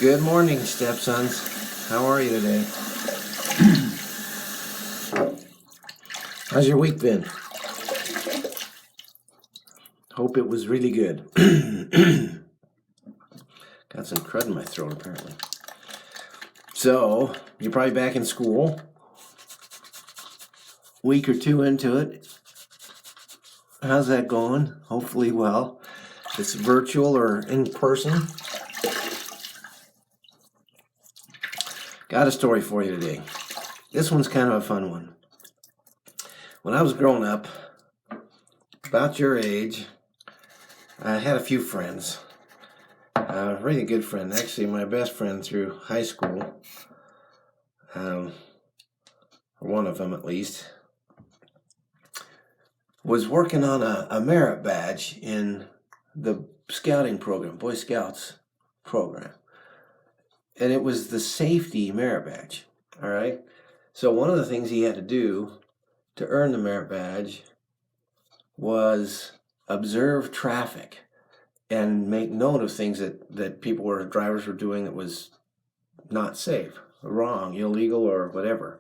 Good morning, stepsons. How are you today? How's your week been? Hope it was really good. Got some crud in my throat, apparently. So, you're probably back in school. Week or two into it. How's that going? Hopefully well. It's virtual or in person. Got a story for you today. This one's kind of a fun one. When I was growing up, about your age, I had a few friends. A really good friend, actually my best friend through high school. One of them at least, was working on a merit badge in the scouting program, Boy Scouts program. And it was the safety merit badge, all right? So one of the things he had to do to earn the merit badge was observe traffic and make note of things that drivers were doing that was not safe, wrong, illegal, or whatever.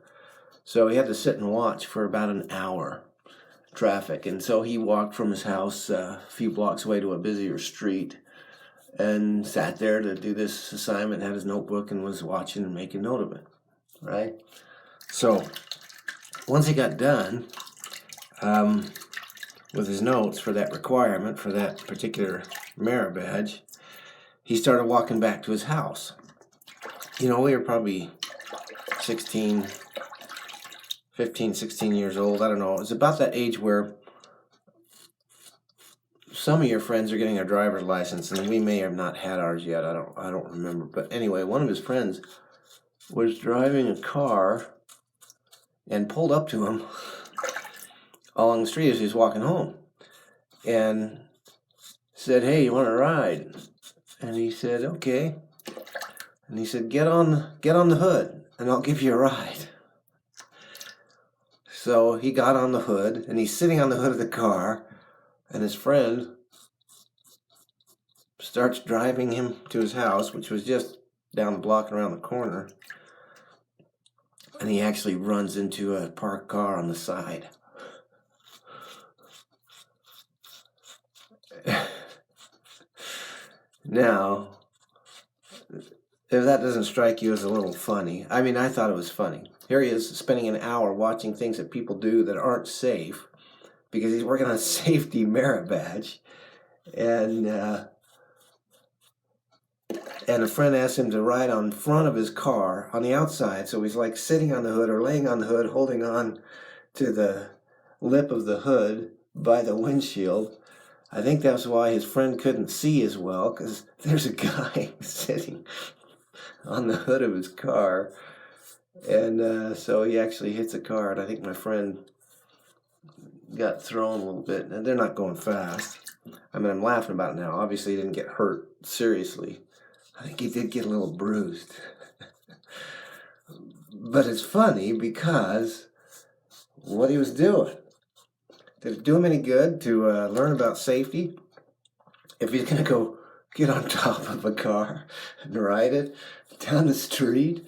So he had to sit and watch for about an hour traffic. And so he walked from his house a few blocks away to a busier street and sat there to do this assignment, had his notebook, and was watching and making note of it, right? So once he got done with his notes for that requirement, for that particular merit badge, he started walking back to his house. You know, we were probably 15, 16 years old. I don't know. It was about that age where some of your friends are getting a driver's license, and we may have not had ours yet. I don't remember. But anyway, one of his friends was driving a car and pulled up to him along the street as he was walking home and said, "Hey, you want to ride?" And he said, "Okay." And he said, get on the hood and I'll give you a ride." So he got on the hood, and he's sitting on the hood of the car, and his friend starts driving him to his house, which was just down the block and around the corner. And he actually runs into a parked car on the side. Now, if that doesn't strike you as a little funny, I mean, I thought it was funny. Here he is spending an hour watching things that people do that aren't safe because he's working on a safety merit badge. And a friend asked him to ride on front of his car on the outside. So he's like sitting on the hood or laying on the hood, holding on to the lip of the hood by the windshield. I think that's why his friend couldn't see as well, because there's a guy sitting on the hood of his car. And so he actually hits a car, and I think my friend got thrown a little bit. And they're not going fast. I mean, I'm laughing about it now. Obviously, he didn't get hurt seriously. I think he did get a little bruised. But it's funny because what he was doing. Did it do him any good to learn about safety? If he's going to go get on top of a car and ride it down the street?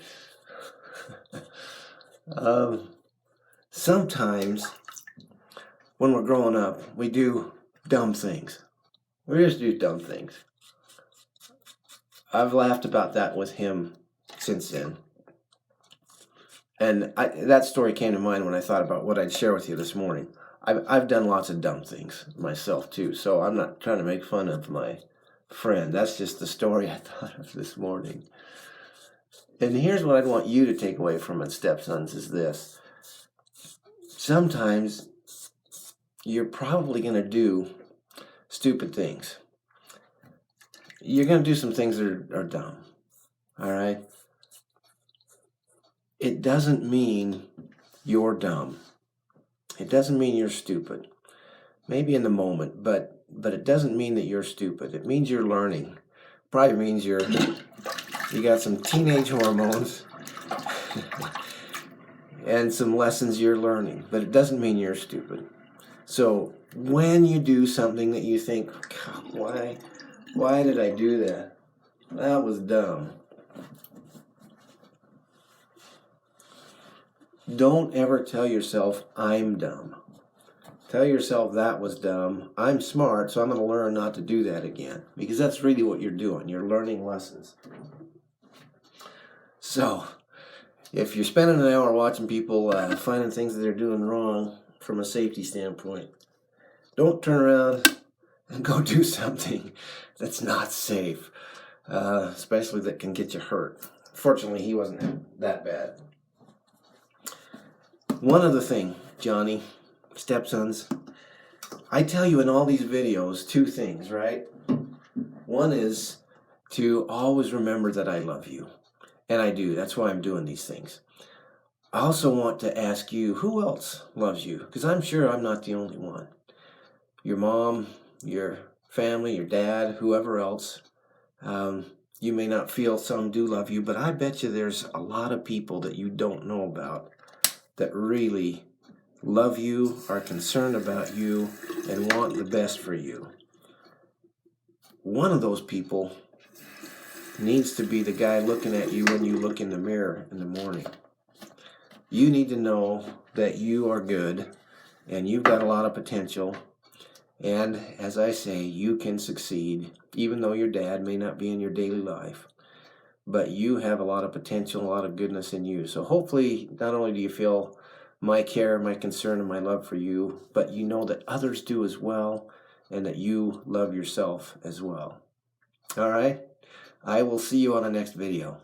Sometimes when we're growing up, we do dumb things. We just do dumb things. I've laughed about that with him since then. And that story came to mind when I thought about what I'd share with you this morning. I've done lots of dumb things myself too, so I'm not trying to make fun of my friend. That's just the story I thought of this morning. And here's what I'd want you to take away from it, stepsons, is this. Sometimes you're probably going to do stupid things. You're going to do some things that are dumb, all right? It doesn't mean you're dumb. It doesn't mean you're stupid. Maybe in the moment, but it doesn't mean that you're stupid. It means you're learning. Probably means you got some teenage hormones and some lessons you're learning, but it doesn't mean you're stupid. So when you do something that you think, God, why did I do that? That was dumb. Don't ever tell yourself, I'm dumb. Tell yourself that was dumb. I'm smart, so I'm going to learn not to do that again. Because that's really what you're doing. You're learning lessons. So, if you're spending an hour watching people finding things that they're doing wrong from a safety standpoint, don't turn around and go do something that's not safe, especially that can get you hurt. Fortunately, he wasn't that bad. One other thing, Johnny, stepsons, I tell you in all these videos 2 things, right? One is to always remember that I love you. And I do. That's why I'm doing these things. I also want to ask you, who else loves you? Because I'm sure I'm not the only one. Your mom, your family, your dad, whoever else. You may not feel some do love you, but I bet you there's a lot of people that you don't know about that really love you, are concerned about you, and want the best for you. One of those people needs to be the guy looking at you when you look in the mirror in the morning. You need to know that you are good and you've got a lot of potential. And as I say, you can succeed, even though your dad may not be in your daily life. But you have a lot of potential, a lot of goodness in you. So hopefully, not only do you feel my care, my concern, and my love for you, but you know that others do as well, and that you love yourself as well. All right? I will see you on the next video.